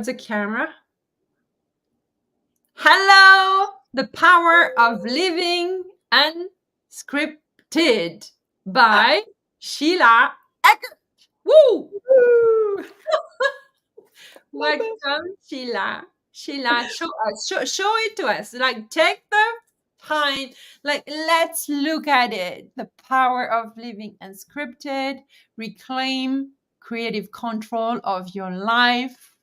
the camera. Hello, the power of living unscripted by Sheila Eggert. Woo! Woo! Welcome, Sheila. Sheila, show it to us. Like, take the time. Like, let's look at it. The power of living unscripted. Reclaim creative control of your life.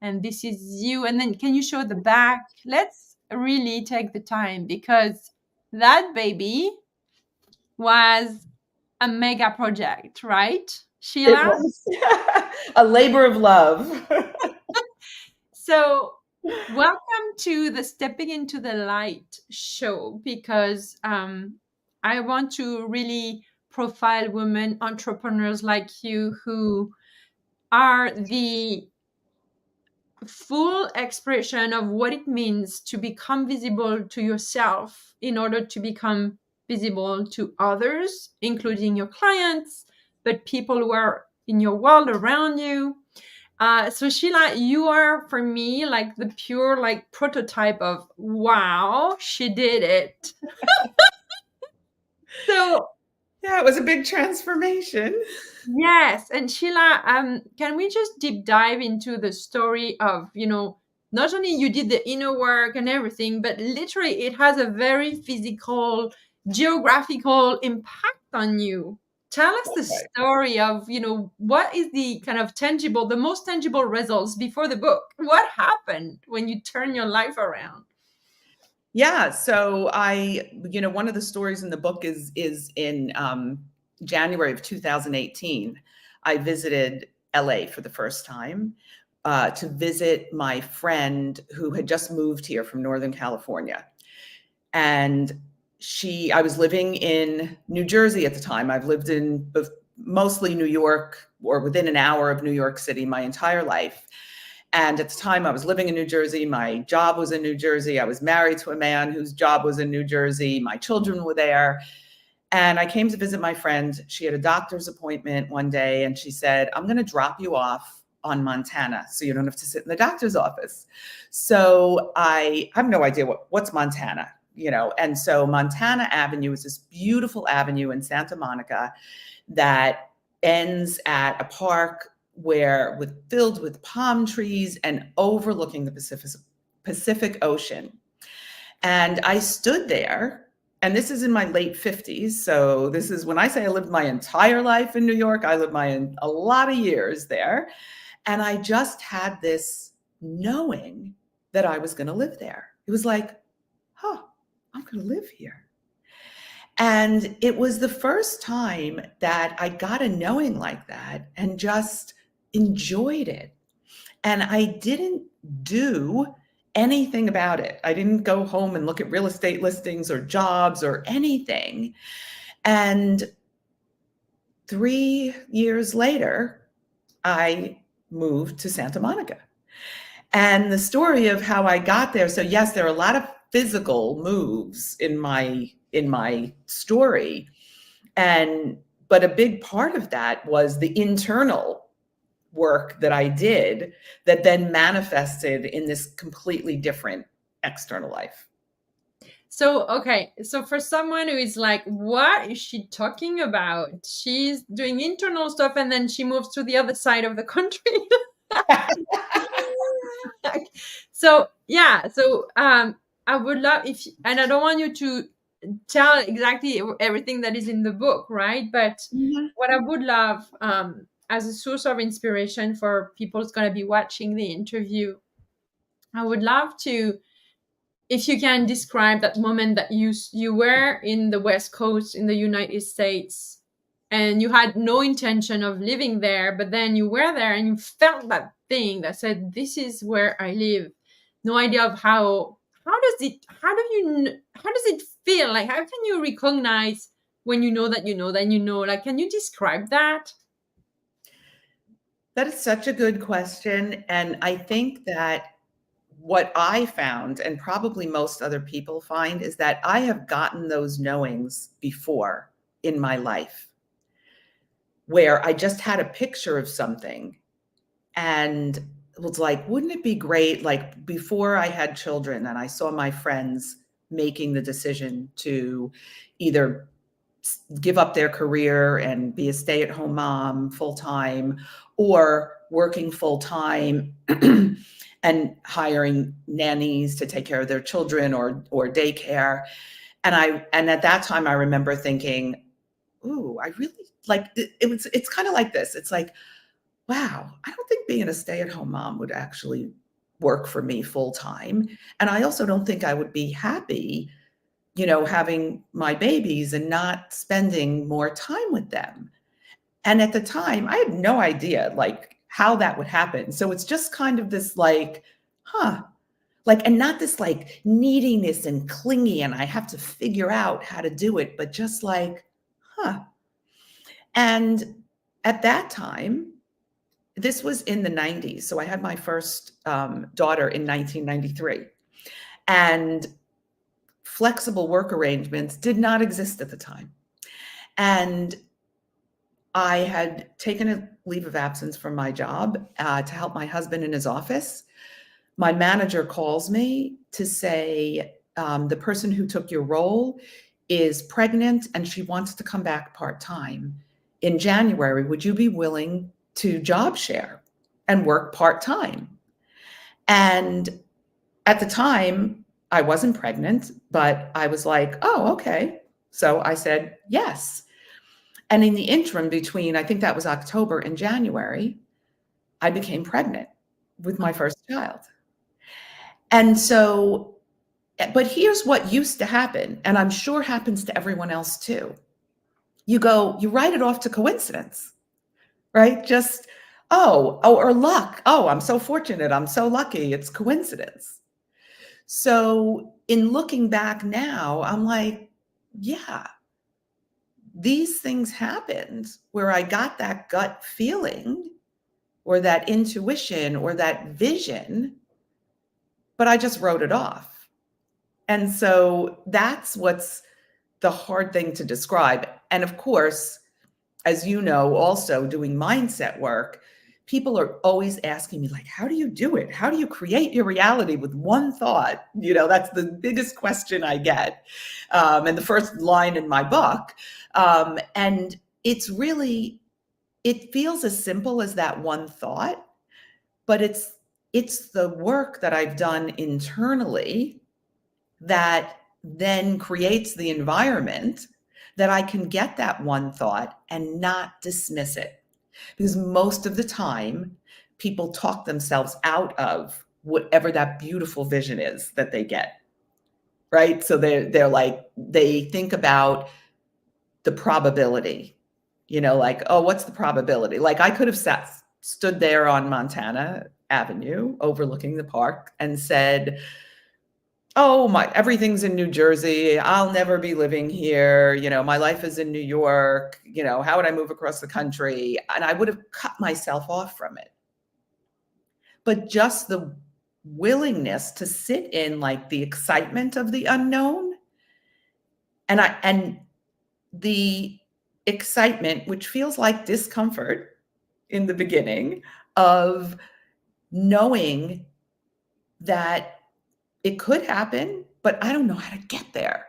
And this is you. And then can you show the back? Let's really take the time, because that baby was a mega project, right, Sheila? It was a labor of love. So welcome to the Stepping into the Light show, because I want to really profile women entrepreneurs like you who are the full expression of what it means to become visible to yourself in order to become visible to others, including your clients, but people who are in your world around you. So Sheila, you are for me like the pure like prototype of wow, she did it. So Yeah, it was a big transformation. yes, and Sheila, can we just deep dive into the story of, not only you did the inner work and everything, but literally it has a very physical, geographical impact on you. Tell us the Right. story of, what is the kind of tangible, the most tangible results before the book? What happened when you turn your life around? Yeah, so one of the stories in the book is in January of 2018. I visited LA for the first time to visit my friend who had just moved here from Northern California. And I was living in New Jersey at the time. I've lived in mostly New York or within an hour of New York City my entire life. And at the time I was living in New Jersey, my job was in New Jersey. I was married to a man whose job was in New Jersey. My children were there. And I came to visit my friend. She had a doctor's appointment one day and she said, I'm going to drop you off on Montana so you don't have to sit in the doctor's office. So I have no idea what's Montana, and so Montana Avenue is this beautiful avenue in Santa Monica that ends at a park filled with palm trees and overlooking the Pacific Ocean. And I stood there, and this is in my late 50s. So this is when I say I lived my entire life in New York, I lived a lot of years there. And I just had this knowing that I was going to live there. It was like, I'm going to live here. And it was the first time that I got a knowing like that and just enjoyed it. And I didn't do anything about it. I didn't go home and look at real estate listings or jobs or anything. And 3 years later, I moved to Santa Monica. And the story of how I got there. So yes, there are a lot of physical moves in my story. But a big part of that was the internal work that I did that then manifested in this completely different external life. So, okay. So for someone who is like, what is she talking about? She's doing internal stuff and then she moves to the other side of the country. So, yeah. So, I would love and I don't want you to tell exactly everything that is in the book, right? But what I would love, as a source of inspiration for people who's going to be watching the interview, I would love to, if you can describe that moment that you were in the West Coast in the United States and you had no intention of living there, but then you were there and you felt that thing that said, this is where I live. No idea of how does it feel? Like, how can you recognize when you know that you know, then you know, like, can you describe that? That is such a good question. And I think that what I found, and probably most other people find, is that I have gotten those knowings before in my life where I just had a picture of something and was like, wouldn't it be great? Like before I had children and I saw my friends making the decision to either give up their career and be a stay-at-home mom full time, or working full time and hiring nannies to take care of their children or daycare. And at that time I remember thinking, ooh, I really like it's kind of like this. It's like, wow, I don't think being a stay-at-home mom would actually work for me full time. And I also don't think I would be happy, having my babies and not spending more time with them. And at the time, I had no idea like how that would happen. So it's just kind of this like, huh, like, and not this like neediness and clingy, and I have to figure out how to do it, but just like, huh. And at that time, this was in the 90s. So I had my first daughter in 1993. And flexible work arrangements did not exist at the time. And I had taken a leave of absence from my job to help my husband in his office. My manager calls me to say, the person who took your role is pregnant and she wants to come back part-time in January. Would you be willing to job share and work part-time? And at the time, I wasn't pregnant, but I was like, oh, okay. So I said yes. And in the interim between, I think that was October and January, I became pregnant with my first child. And so, but here's what used to happen, and I'm sure happens to everyone else too. You write it off to coincidence, right? Just, or luck. Oh, I'm so fortunate. I'm so lucky. It's coincidence. So in looking back now, I'm like, yeah, these things happened where I got that gut feeling or that intuition or that vision, but I just wrote it off. And so that's what's the hard thing to describe. And of course, as you know, also doing mindset work, people are always asking me, like, how do you do it? How do you create your reality with one thought? That's the biggest question I get. And the first line in my book. And it's really, it feels as simple as that one thought, but it's the work that I've done internally that then creates the environment that I can get that one thought and not dismiss it. Because most of the time, people talk themselves out of whatever that beautiful vision is that they get, right? So they're like, they think about the probability, like, oh, what's the probability? Like I could have stood there on Montana Avenue overlooking the park and said, oh, everything's in New Jersey. I'll never be living here. My life is in New York. How would I move across the country? And I would have cut myself off from it. But just the willingness to sit in like the excitement of the unknown and the excitement, which feels like discomfort in the beginning, of knowing that it could happen, but I don't know how to get there.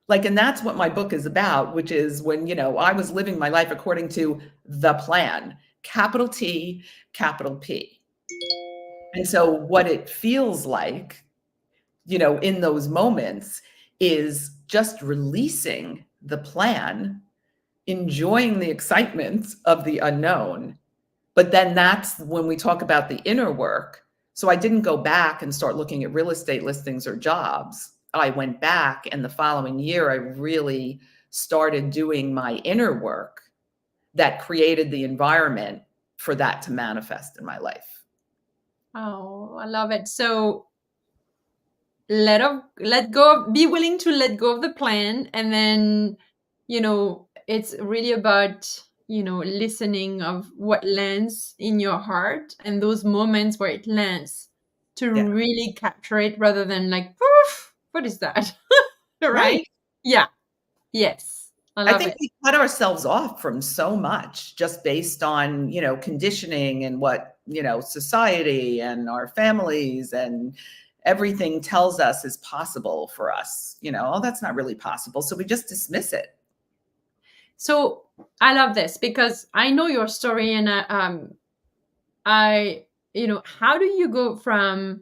Like, and that's what my book is about, which is when, I was living my life according to the plan, capital T, capital P. And so what it feels like, in those moments is just releasing the plan, enjoying the excitement of the unknown. But then that's when we talk about the inner work. So I didn't go back and start looking at real estate listings or jobs. I went back, and the following year, I really started doing my inner work that created the environment for that to manifest in my life. Oh, I love it. So let go, be willing to let go of the plan. And then, it's really about, listening of what lands in your heart and those moments where it lands to really capture it rather than like, poof, what is that? Right? Yeah. Yes. I think we cut ourselves off from so much just based on, conditioning and what society and our families and everything tells us is possible for us. Oh, that's not really possible. So we just dismiss it. So I love this because I know your story, and how do you go from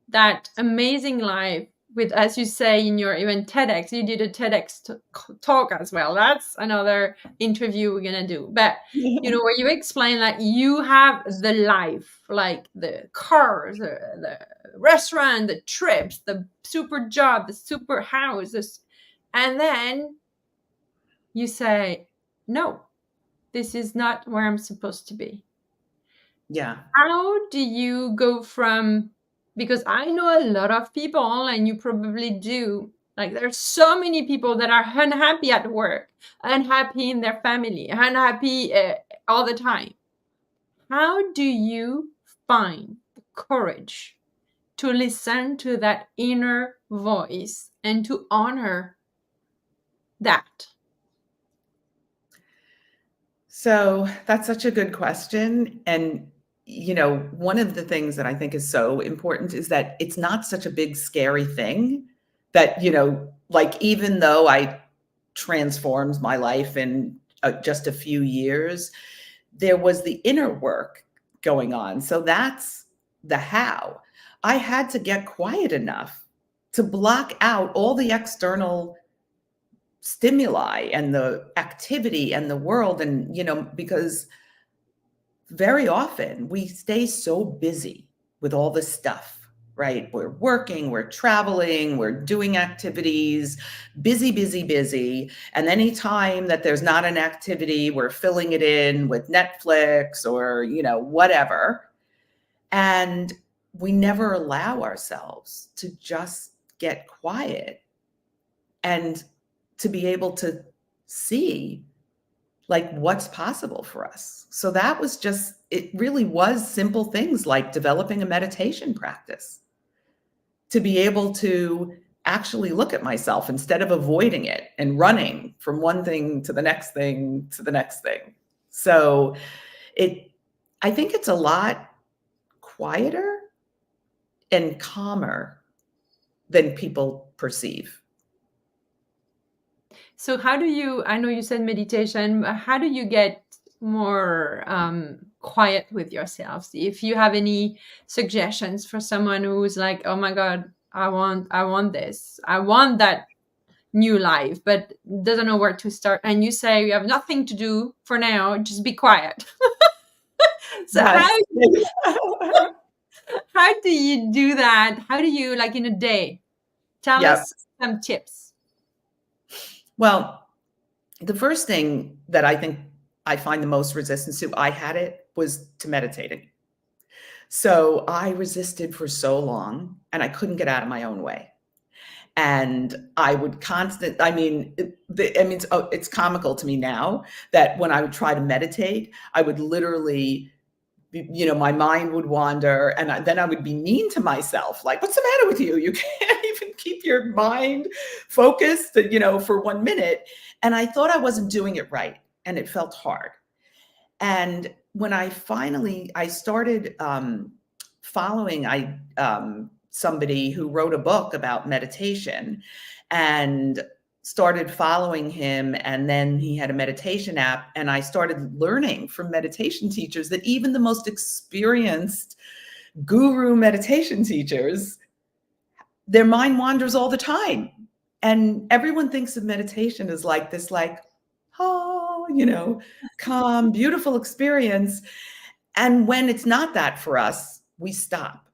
that amazing life with, as you say in your even TEDx, you did a TEDx talk as well. That's another interview we're gonna do. But where you explain like you have the life, like the cars, the restaurant, the trips, the super job, the super house, and then you say, no, this is not where I'm supposed to be. Yeah. How do you go from, because I know a lot of people, and you probably do, like there's so many people that are unhappy at work, unhappy in their family, unhappy all the time. How do you find the courage to listen to that inner voice and to honor that? So that's such a good question. And, one of the things that I think is so important is that it's not such a big, scary thing that, like, even though I transformed my life in just a few years, there was the inner work going on. So that's the how. I had to get quiet enough to block out all the external stimuli and the activity and the world. And, because very often we stay so busy with all this stuff, right? We're working, we're traveling, we're doing activities, busy, busy, busy. And any time that there's not an activity, we're filling it in with Netflix or, whatever. And we never allow ourselves to just get quiet and to be able to see like what's possible for us. So that was it really was simple things like developing a meditation practice to be able to actually look at myself instead of avoiding it and running from one thing to the next thing to the next thing. So I think it's a lot quieter and calmer than people perceive. So how do you, I know you said meditation, but how do you get more quiet with yourselves? If you have any suggestions for someone who's like, oh my God, I want this. I want that new life, but doesn't know where to start. And you say you have nothing to do for now, just be quiet. So Yes. how do you do that? How do you, like in a day? Tell us some tips. Well, the first thing that I think I find the most resistance to, I had it, was to meditating. So I resisted for so long and I couldn't get out of my own way. And I would it's comical to me now that when I would try to meditate, I would literally, my mind would wander and then I would be mean to myself. Like, what's the matter with you? You can't even keep your mind focused, for 1 minute. And I thought I wasn't doing it right. And it felt hard. And when I started following somebody who wrote a book about meditation and started following him. And then he had a meditation app. And I started learning from meditation teachers that even the most experienced guru meditation teachers, their mind wanders all the time. And everyone thinks of meditation as like this, calm, beautiful experience. And when it's not that for us, we stop.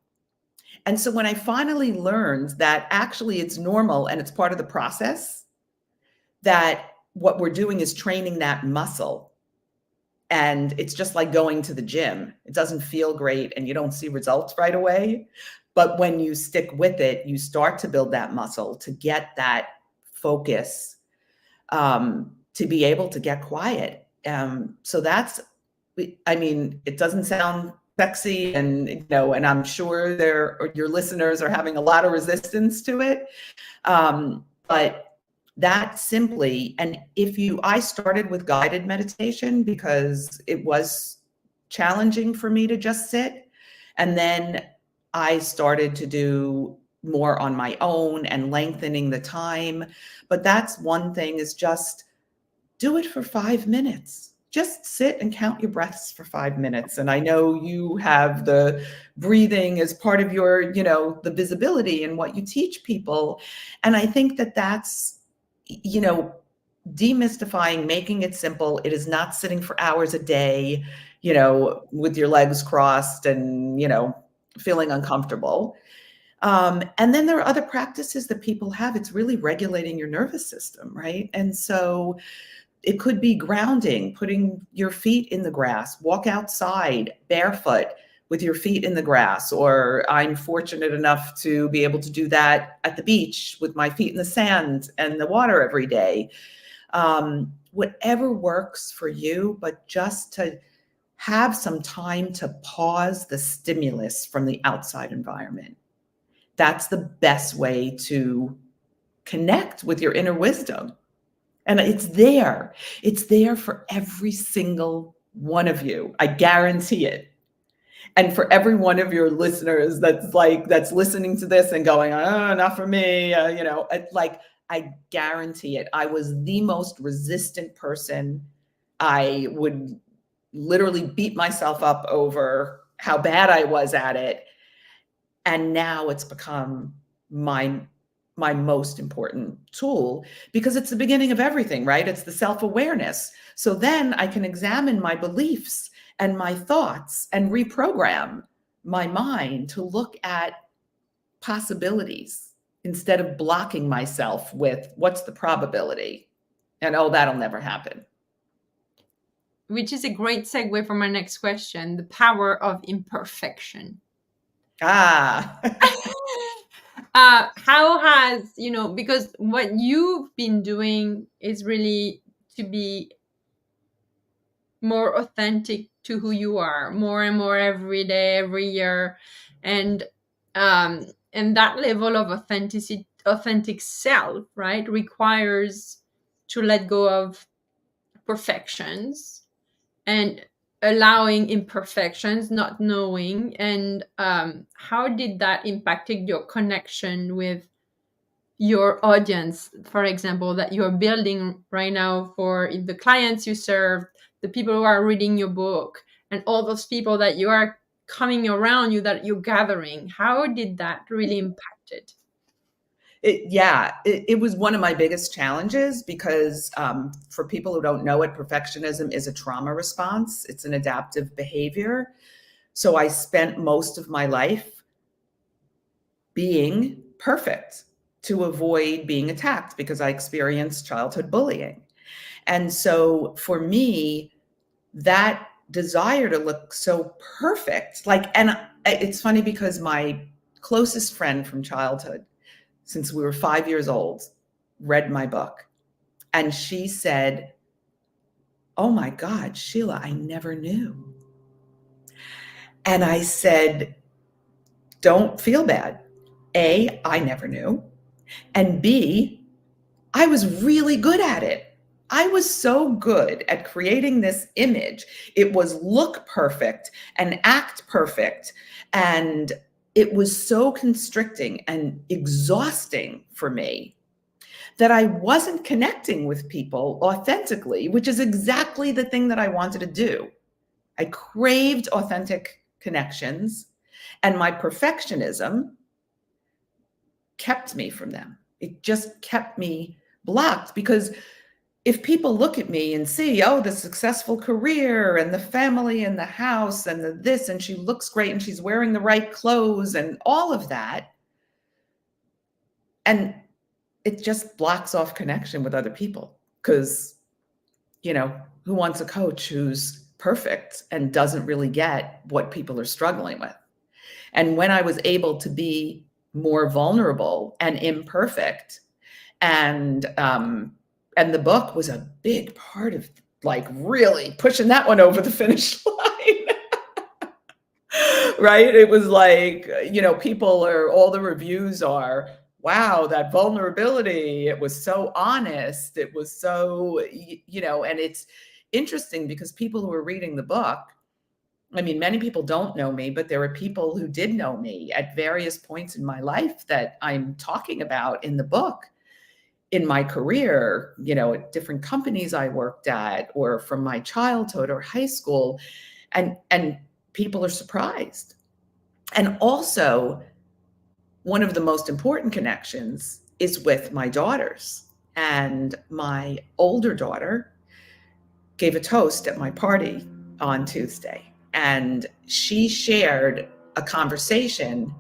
And so when I finally learned that actually it's normal and it's part of the process, that what we're doing is training that muscle. And it's just like going to the gym. It doesn't feel great and you don't see results right away. But when you stick with it, you start to build that muscle to get that focus, to be able to get quiet. So it doesn't sound sexy and I'm sure your listeners are having a lot of resistance to it. But that simply, and I started with guided meditation because it was challenging for me to just sit. And then I started to do more on my own and lengthening the time. But that's one thing, is just do it for 5 minutes. Just sit and count your breaths for 5 minutes. And I know you have the breathing as part of your, the visibility and what you teach people. And I think that that's, demystifying, making it simple. It is not sitting for hours a day, with your legs crossed and, feeling uncomfortable. And then there are other practices that people have. It's really regulating your nervous system, right? And so it could be grounding, putting your feet in the grass, walk outside barefoot with your feet in the grass. Or I'm fortunate enough to be able to do that at the beach with my feet in the sand and the water every day. Whatever works for you, but just to have some time to pause the stimulus from the outside environment. That's the best way to connect with your inner wisdom. And it's there. It's there for every single one of you. I guarantee it. And for every one of your listeners that's listening to this and going, oh, not for me, I guarantee it. I was the most resistant person. I would literally beat myself up over how bad I was at it. And now it's become my most important tool, because it's the beginning of everything, right? It's the self-awareness. So then I can examine my beliefs and my thoughts and reprogram my mind to look at possibilities instead of blocking myself with what's the probability, and oh, that'll never happen. Which is a great segue for my next question, the power of imperfection. How has, because what you've been doing is really to be more authentic to who you are, more and more every day, every year. And that level of authentic self, right, requires to let go of perfections and allowing imperfections, not knowing. And how did that impacted your connection with your audience, for example, that you're building right now, for the clients you serve, the people who are reading your book, and all those people that you are coming around you, that you're gathering? How did that really impact it? It was one of my biggest challenges, because for people who don't know it, perfectionism is a trauma response. It's an adaptive behavior. So I spent most of my life being perfect to avoid being attacked, because I experienced childhood bullying. And so for me, that desire to look so perfect, and it's funny because my closest friend from childhood, since we were 5 years old, read my book. And she said, oh my God, Sheila, I never knew. And I said, don't feel bad. A, I never knew. And B, I was really good at it. I was so good at creating this image. It was look perfect and act perfect. And it was so constricting and exhausting for me that I wasn't connecting with people authentically, which is exactly the thing that I wanted to do. I craved authentic connections, and my perfectionism kept me from them. It just kept me blocked, because if people look at me and see, oh, the successful career and the family and the house and the this, and she looks great and she's wearing the right clothes and all of that, and it just blocks off connection with other people, because, who wants a coach who's perfect and doesn't really get what people are struggling with? And when I was able to be more vulnerable and imperfect, and the book was a big part of really pushing that one over the finish line. Right? It was all the reviews are, wow, that vulnerability, it was so honest. It was so, and it's interesting because people who are reading the book I mean, many people don't know me, but there are people who did know me at various points in my life that I'm talking about in the book, in my career, at different companies I worked at, or from my childhood or high school. And people are surprised. And also, one of the most important connections is with my daughters. And my older daughter gave a toast at my party on Tuesday. And she shared a conversation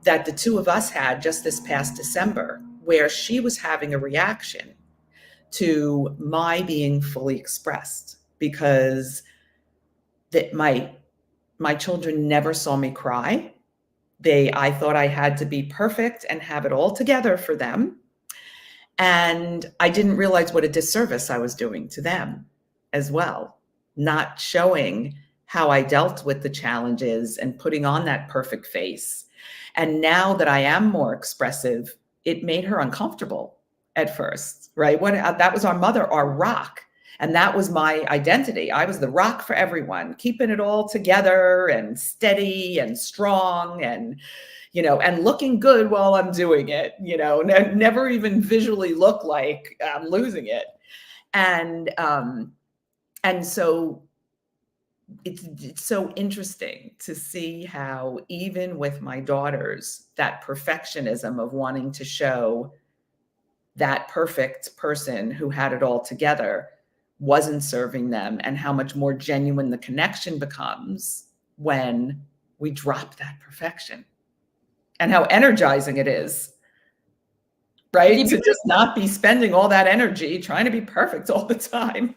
that the two of us had just this past December, where she was having a reaction to my being fully expressed, because that my children never saw me cry. I thought I had to be perfect and have it all together for them. And I didn't realize what a disservice I was doing to them as well, not showing how I dealt with the challenges and putting on that perfect face. And now that I am more expressive, it made her uncomfortable at first, right? That was our mother, our rock. And that was my identity. I was the rock for everyone, keeping it all together and steady and strong and looking good while I'm doing it, never even visually look like I'm losing it. And so it's so interesting to see how, even with my daughters, that perfectionism of wanting to show that perfect person who had it all together wasn't serving them, and how much more genuine the connection becomes when we drop that perfection, and how energizing it is, right? To just not be spending all that energy trying to be perfect all the time.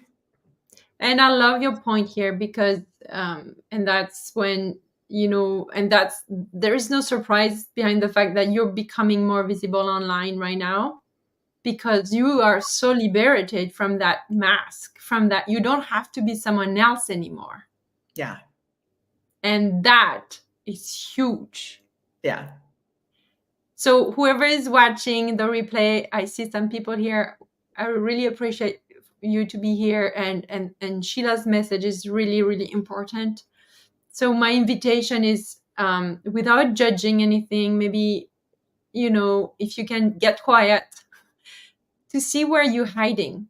And I love your point here, because and that's when, there is no surprise behind the fact that you're becoming more visible online right now, because you are so liberated from that mask, from that you don't have to be someone else anymore. Yeah. And that is huge. Yeah. So whoever is watching the replay, I see some people here. I really appreciate you to be here, and Sheila's message is really, really important. So my invitation is, without judging anything, maybe, if you can get quiet, to see where you're hiding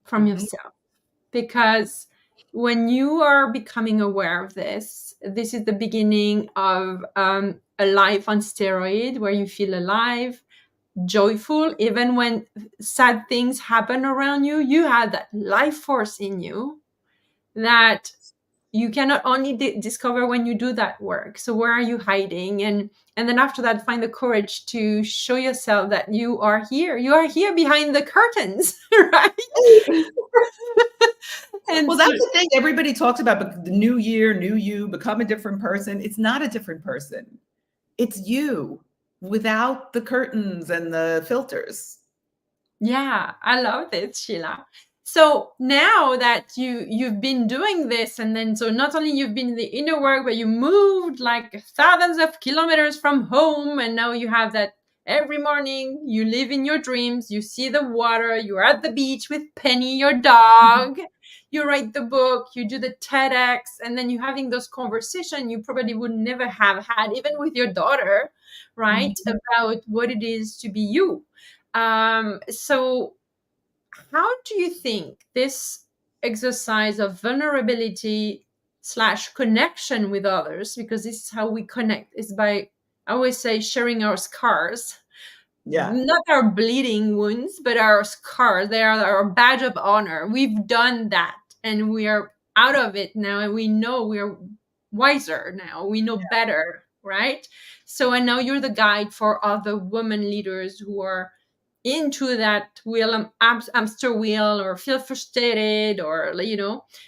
from yourself. Because when you are becoming aware of this is the beginning of a life on steroid, where you feel alive, joyful, even when sad things happen around you. You have that life force in you that you cannot only discover when you do that work. So where are you hiding? And then after that, find the courage to show yourself that you are here behind the curtains, right? Well, that's the thing everybody talks about, but the new year, new you, become a different person. It's not a different person. It's you without the curtains and the filters. Yeah, I love this, Sheila. So now that you've been doing this, and then so not only you've been in the inner work, but you moved like thousands of kilometers from home, and now you have that every morning you live in your dreams, you see the water, you're at the beach with Penny, your dog, you write the book, you do the TEDx, and then you're having those conversations you probably would never have had, even with your daughter, right? Mm-hmm. About what it is to be you. So how do you think this exercise of vulnerability / connection with others, because this is how we connect, is by, I always say, sharing our scars, not our bleeding wounds, but our scars. They are our badge of honor. We've done that and we are out of it now, and we know we're wiser now. We know better, right? So, and now you're the guide for other women leaders who are into that wheel, hamster wheel, or feel frustrated, or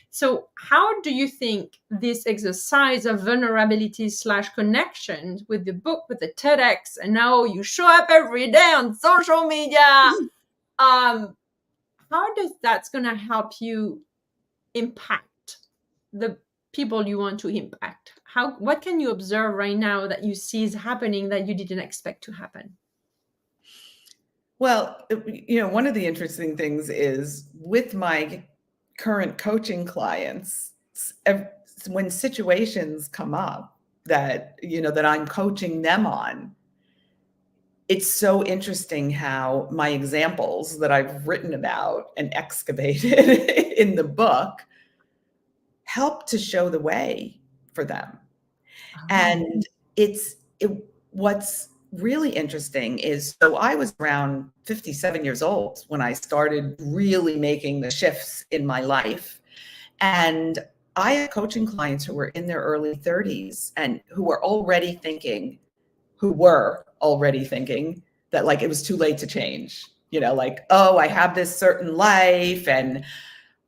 so how do you think this exercise of vulnerability / connections with the book, with the TEDx, and now you show up every day on social media, how does that's going to help you impact the people you want to impact? What can you observe right now that you see is happening that you didn't expect to happen? Well, one of the interesting things is, with my current coaching clients, when situations come up that, that I'm coaching them on, it's so interesting how my examples that I've written about and excavated in the book help to show the way for them. Oh. And what's really interesting is, so I was around 57 years old when I started really making the shifts in my life. And I had coaching clients who were in their early 30s and who were already thinking that like it was too late to change. Like, oh, I have this certain life, and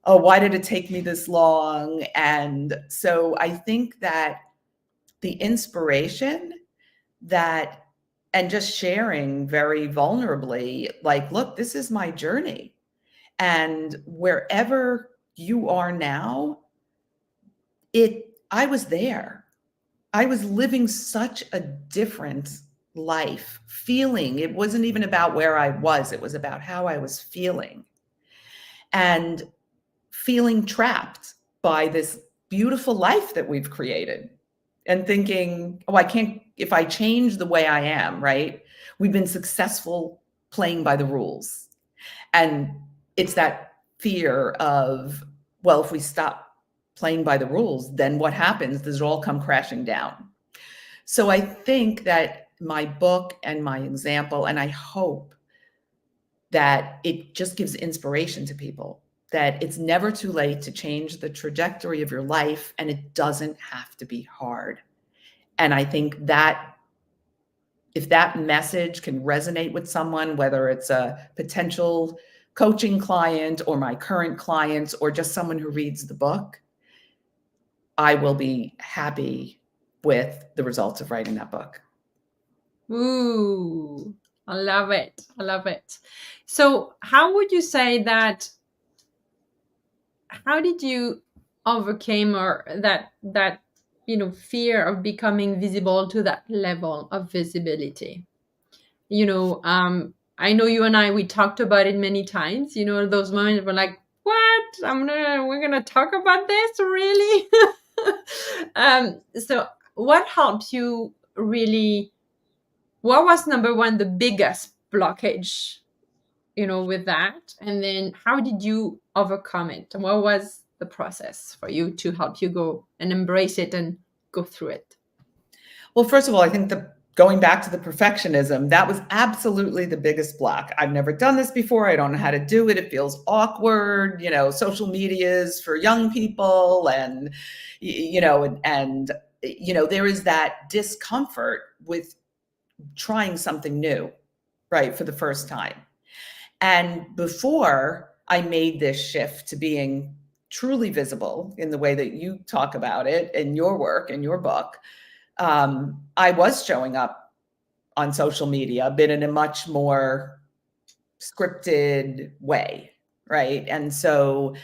oh, why did it take me this long? And so I think that the inspiration that, and just sharing very vulnerably, like, look, this is my journey. And wherever you are now, I was there. I was living such a different life, feeling. It wasn't even about where I was, it was about how I was feeling. And feeling trapped by this beautiful life that we've created, and thinking, oh, I can't, if I change the way I am, right? We've been successful playing by the rules. And it's that fear of, well, if we stop playing by the rules, then what happens? Does it all come crashing down? So I think that my book and my example, and I hope that it just gives inspiration to people, that it's never too late to change the trajectory of your life, and it doesn't have to be hard. And I think that if that message can resonate with someone, whether it's a potential coaching client or my current clients or just someone who reads the book, I will be happy with the results of writing that book. Ooh, I love it. I love it. So how would you say that, how did you overcome or that fear of becoming visible to that level of visibility? I know you and we talked about it many times, those moments were like, what? We're gonna talk about this, really? So what helps you really, what was number one, the biggest blockage, with that? And then how did you overcome it? And what was the process for you to help you go and embrace it and go through it? Well, first of all, I think going back to the perfectionism, that was absolutely the biggest block. I've never done this before. I don't know how to do it. It feels awkward. Social media is for young people, and there is that discomfort with trying something new, right, for the first time. And before I made this shift to being truly visible in the way that you talk about it in your work, in your book, I was showing up on social media, but in a much more scripted way, right? And so,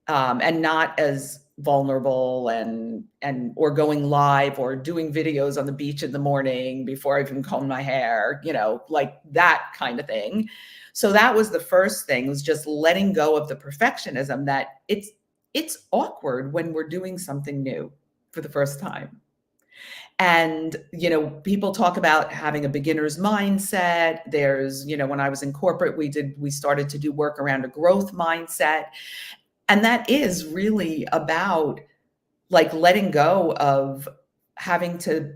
and not as vulnerable and or going live or doing videos on the beach in the morning before I even combed my hair, like that kind of thing. So that was the first thing, was just letting go of the perfectionism, that it's awkward when we're doing something new for the first time. And, people talk about having a beginner's mindset. There's, when I was in corporate, we started to do work around a growth mindset. And that is really about like letting go of having to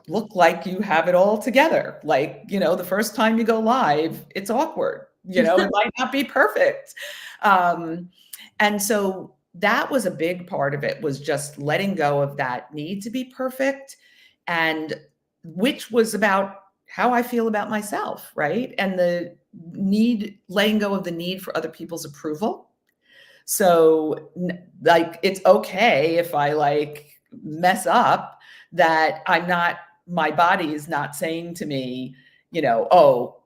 look like you have it all together. Like, the first time you go live, it's awkward, it might not be perfect. And so that was a big part of it, was just letting go of that need to be perfect, and which was about how I feel about myself, right? And letting go of the need for other people's approval. So like, it's okay if I like mess up, that my body is not saying to me, oh,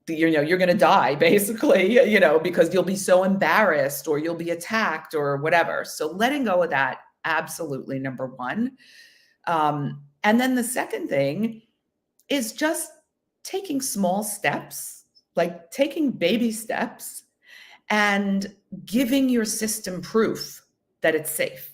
you're going to die, basically, because you'll be so embarrassed or you'll be attacked or whatever. So letting go of that, absolutely number one. And then the second thing is just taking small steps, like taking baby steps and giving your system proof that it's safe,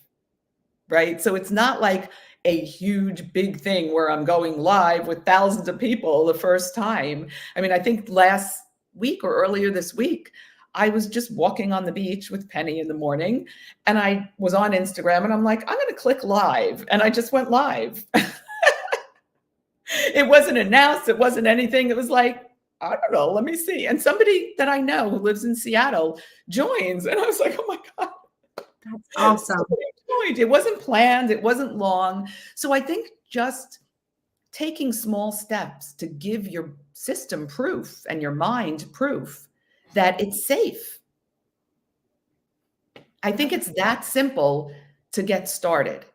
right? So it's not like a huge big thing where I'm going live with thousands of people the first time. I mean, I think last week or earlier this week, I was just walking on the beach with Penny in the morning, and I was on Instagram, and I'm like, I'm going to click live. And I just went live. It wasn't announced. It wasn't anything. It was like, I don't know, let me see. And somebody that I know who lives in Seattle joins. And I was like, oh my God. That's awesome. It wasn't planned. It wasn't long. So I think just taking small steps to give your system proof and your mind proof that it's safe. I think it's that simple to get started.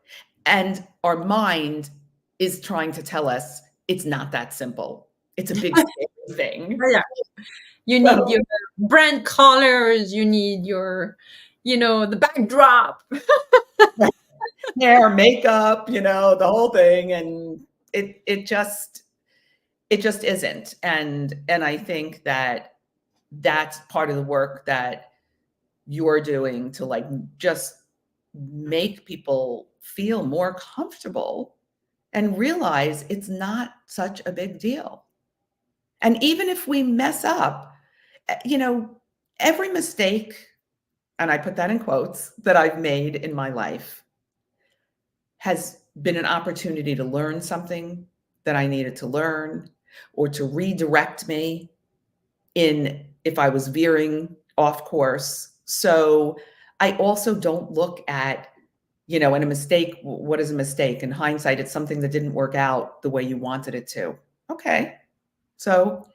And our mind is trying to tell us it's not that simple. It's a big thing. Yeah. You need your brand colors, you need your, the backdrop. Hair, makeup, the whole thing. And it just isn't. And I think that that's part of the work that you're doing to like just make people feel more comfortable and realize it's not such a big deal. And even if we mess up, every mistake, and I put that in quotes, that I've made in my life has been an opportunity to learn something that I needed to learn, or to redirect me if I was veering off course. So I also don't look at, and a mistake, what is a mistake? In hindsight, it's something that didn't work out the way you wanted it to. Okay. So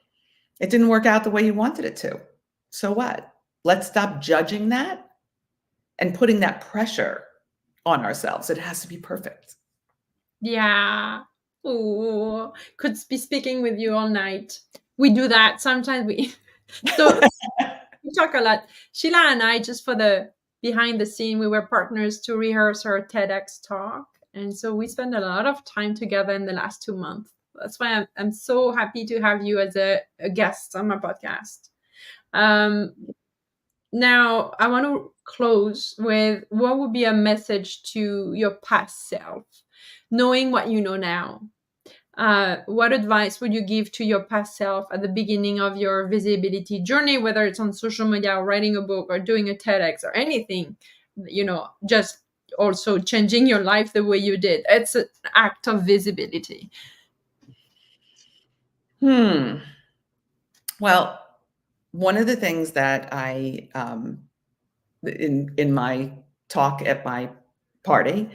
it didn't work out the way you wanted it to. So what? Let's stop judging that and putting that pressure on ourselves. It has to be perfect. Yeah. Oh, could be speaking with you all night. We do that. Sometimes so we talk a lot. Sheila and I, just for the behind the scene, we were partners to rehearse our TEDx talk. And so we spent a lot of time together in the last 2 months. That's why I'm so happy to have you as a guest on my podcast. Now, I want to close with, what would be a message to your past self, knowing what you know now? What advice would you give to your past self at the beginning of your visibility journey, whether it's on social media or writing a book or doing a TEDx or anything, just also changing your life the way you did? It's an act of visibility. Well, one of the things that I, in my talk at my party,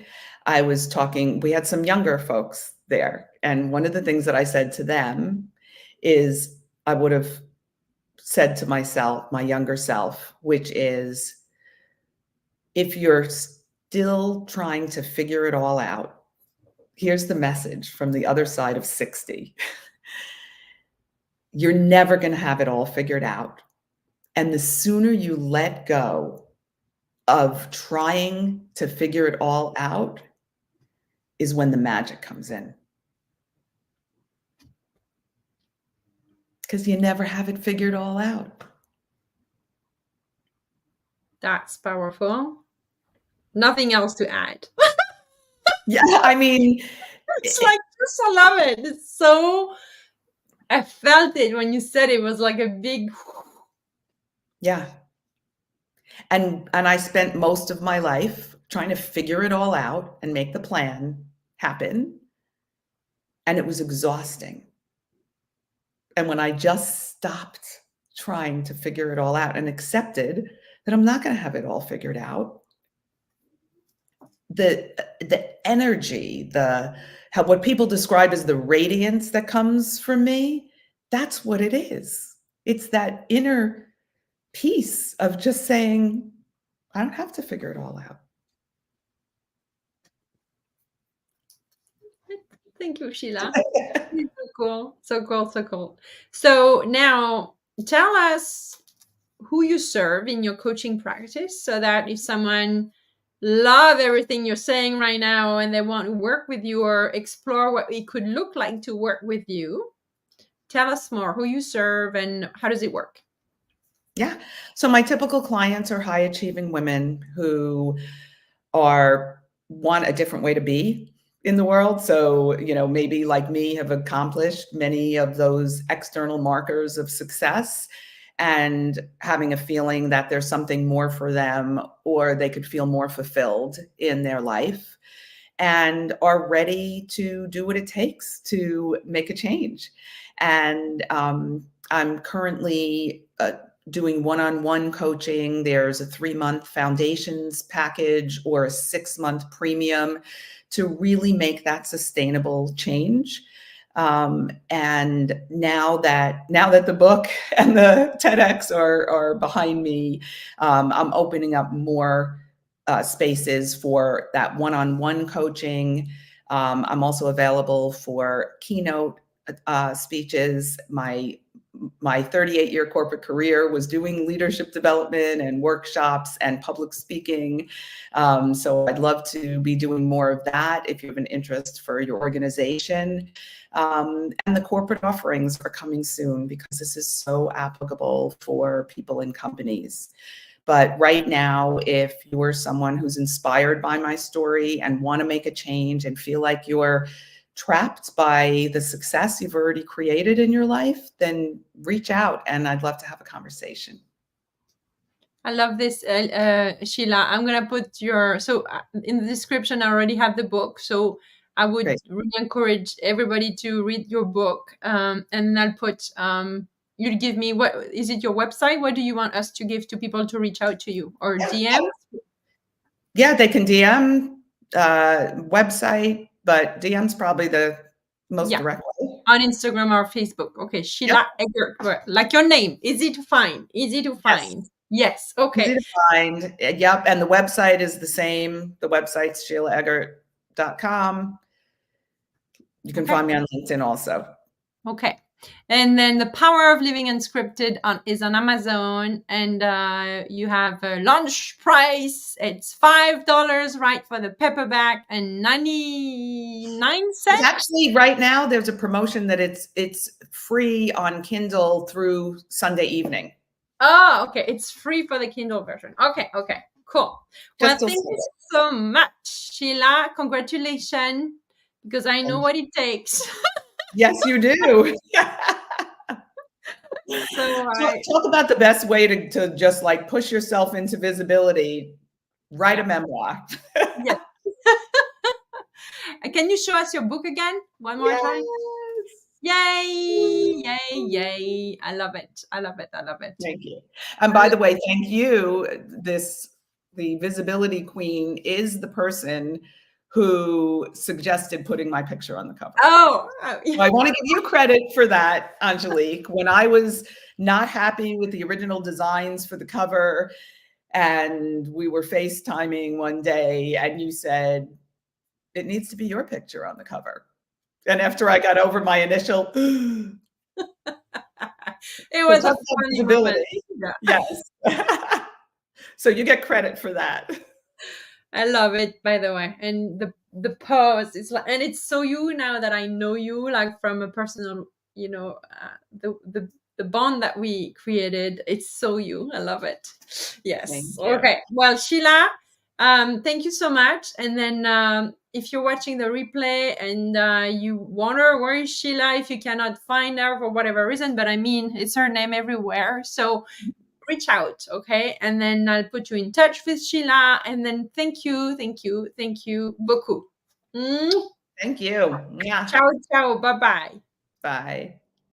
I was talking, we had some younger folks there. And one of the things that I said to them is, I would have said to myself, my younger self, which is, if you're still trying to figure it all out, here's the message from the other side of 60. You're never going to have it all figured out. And the sooner you let go of trying to figure it all out is when the magic comes in. Because you never have it figured all out. That's powerful. Nothing else to add. Yeah, I mean, it's like, I love it. It's so, I felt it when you said it was like a big. Yeah. And I spent most of my life trying to figure it all out and make the plan happen. And it was exhausting. And when I just stopped trying to figure it all out and accepted that I'm not going to have it all figured out, the energy, what people describe as the radiance that comes from me, that's what it is. It's that inner peace of just saying, I don't have to figure it all out. Thank you, Sheila. So cool. So cool. So cool. So now tell us who you serve in your coaching practice, so that if someone love everything you're saying right now and they want to work with you or explore what it could look like to work with you, tell us more who you serve and how does it work? Yeah. So my typical clients are high achieving women who are want a different way to be in the world. So, maybe like me, have accomplished many of those external markers of success, and having a feeling that there's something more for them, or they could feel more fulfilled in their life, and are ready to do what it takes to make a change. And I'm currently doing one-on-one coaching. There's a 3-month foundations package or a 6-month premium to really make that sustainable change. And now that the book and the TEDx are behind me, I'm opening up more spaces for that one-on-one coaching. I'm also available for keynote speeches. My 38-year corporate career was doing leadership development and workshops and public speaking. So I'd love to be doing more of that if you have an interest for your organization. And the corporate offerings are coming soon, because this is so applicable for people in companies. But right now, if you're someone who's inspired by my story and want to make a change and feel like you're trapped by the success you've already created in your life, then reach out, and I'd love to have a conversation. I love this, Sheila. I'm going to put in the description, I already have the book. So I would really encourage everybody to read your book. And I'll put, you'll give me, what is it, your website? What do you want us to give to people to reach out to you, or DM? Yeah, they can DM website, but DM's probably the most direct way. On Instagram or Facebook. Okay, Sheila Eggert, like your name, easy to find. Yes. Okay. Easy to find. Yep. And the website is the same. The website's SheilaEggert.com. You can find me on LinkedIn also. Okay. And then The Power of Living Unscripted is on Amazon, and you have a launch price. It's $5, right, for the paperback, and 99 cents. Actually, right now there's a promotion that it's free on Kindle through Sunday evening. Oh, okay. It's free for the Kindle version. Okay. Cool. Well, thank you so much, Sheila. Congratulations, because I know what it takes. Yes, you do. So talk about the best way to just like push yourself into visibility. Write a memoir. Yes. Can you show us your book again one more time? Yay! I love it. Thank you. And by the way, thank you. The visibility queen is the person who suggested putting my picture on the cover. Oh, so I want to give you credit for that, Angelique. When I was not happy with the original designs for the cover, and we were FaceTiming one day, and you said, it needs to be your picture on the cover. And after I got over my initial, it was a funny moment. Yes. So you get credit for that. I love it, by the way. And the pose is like, and it's so you now that I know you, like from a personal, the bond that we created. It's so you. I love it. Yes. Okay. Well, Sheila, thank you so much. And then if you're watching the replay and you wonder where is Sheila, if you cannot find her for whatever reason, but I mean, it's her name everywhere. So reach out, okay? And then I'll put you in touch with Sheila. And then thank you beaucoup. Thank you. Yeah. Ciao. Bye-bye. Bye.